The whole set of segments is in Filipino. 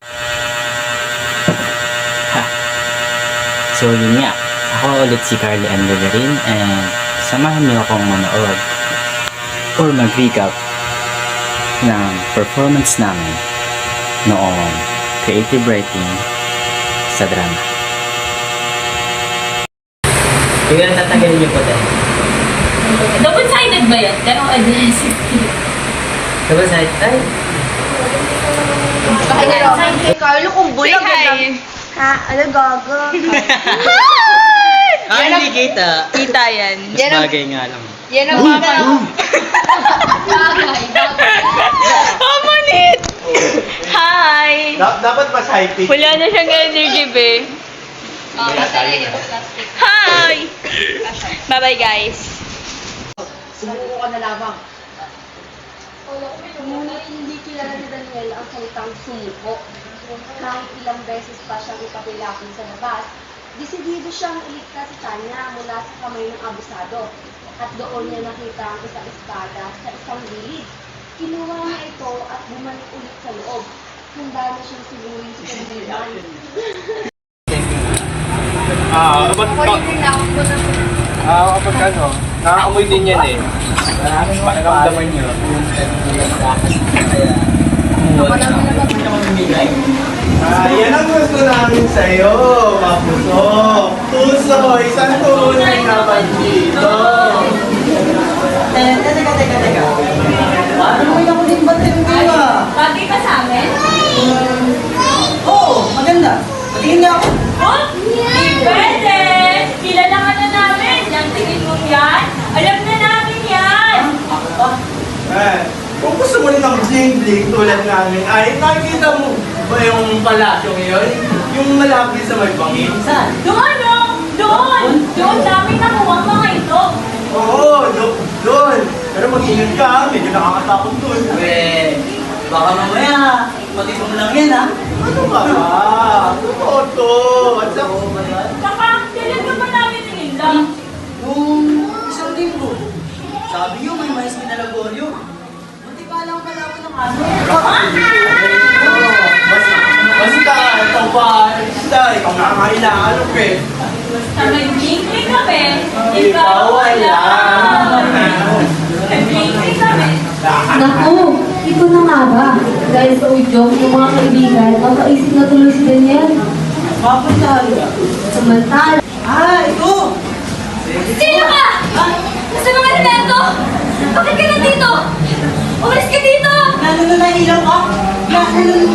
Ha. So yun nga, ako ulit si Carly Ann Gagarin and samahan niyo akong manood or mag-recap ng performance namin noong creative writing sa drama. Tingnan tatanggalin niyo po tayo. Double-sided ba yan? Ganong aggressive. Double-sided? Ay! Kay Carlo kung bulag Say hi. Ha? Ano gago? Ah, hindi kita. Kita yan. Mas bagay nga lang. Yan ang mama ko. Amanit! Hi! Dapat mas high pitch. Wala na siyang energy, be. Hi! Bye-bye, guys. Sumuko ka na lamang. Ngunit hindi kilala ni Daniel ang salitang sumuko. Kahit ilang beses pa siyang ipapilapin sa labas, desidido siyang iligtas si Tanya mula sa kamay ng abusado. At doon niya nakita ang isang espada sa isang gilid. Kinuha niya ito at bumalik ulit sa loob. Handa na siyang suluhin sa kandilan. Kapag ano, nakakamoy din yan eh. Pakiramdaman nyo. Yan ang gusto namin sa'yo, Mapuso. Puso, isang tunay na bandito. Teka. Parang may ako din matindi ah. Pati ka sa amin? Oo, maganda. Patingin niya ako. Oh? Hindi pwede! Kilala ka na namin. Yung tingin mo yan, alam na namin yan. Kung gusto mo rin ng bling-bling tulad namin, ay nakikita mo ba yung palasyo ngayon? Yung malapit sa may bangin? Saan? Doon, no? Doon! Doon namin nakuha ang mga ito. Oo, doon. Pero mag-ingat ka, medyo nakakatakot doon. Baka mamaya, matipong lang yan ha? Ano ka ba? Totoo to. At sa... Saka, kailan ka ba namin tingin lang? Nung isang linggo, sabi nyo may mais minalagoryo. Buti pa lang kalaban ng ano. Basta, ito ba? Basta, ikaw nga nga inaalok eh. Sa nag-blinking kami, Ikaw wala. Nag-blinking kami. Naku, ito na nga ba? Dahil sa udyong ng mga kaibigan, mapaisip na tuloy si Daniel. Bakit talaga? Samantala, Ito! Sino ka? Nasa mga elemento? Bakit ka nandito? Umalis ka dito! Nananailang ka?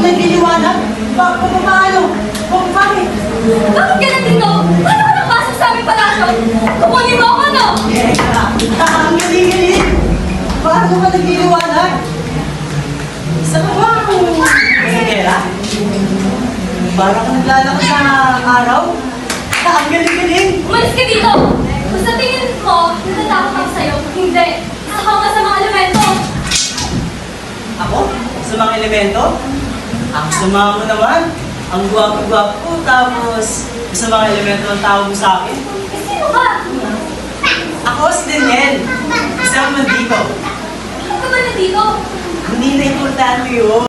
Nagiliwanag? Paano? Bakit? Bakit ka nandito? Paano ka nakapasok sa aming palasyo? Kukunin mo ako, no? Ang galing-galing! Paano ka nagiliwanag? Sa bang gera? Parang naglalakad sa araw? Ang galing-galing! Umalis ka dito! Kung sa tingin mo, natatakot ako sa'yo. Hindi. Isa ka nga sa mga elemento. Ako? Sa mga elemento? Ang sama mo naman. Ang guwapo-guwapo ko. Tapos, sa mga elemento ang tawag mo sa akin. Eh, sino ka? Ako si Daniel. Isang mandito. Bakit ka ba nandito? Hindi na importante yun.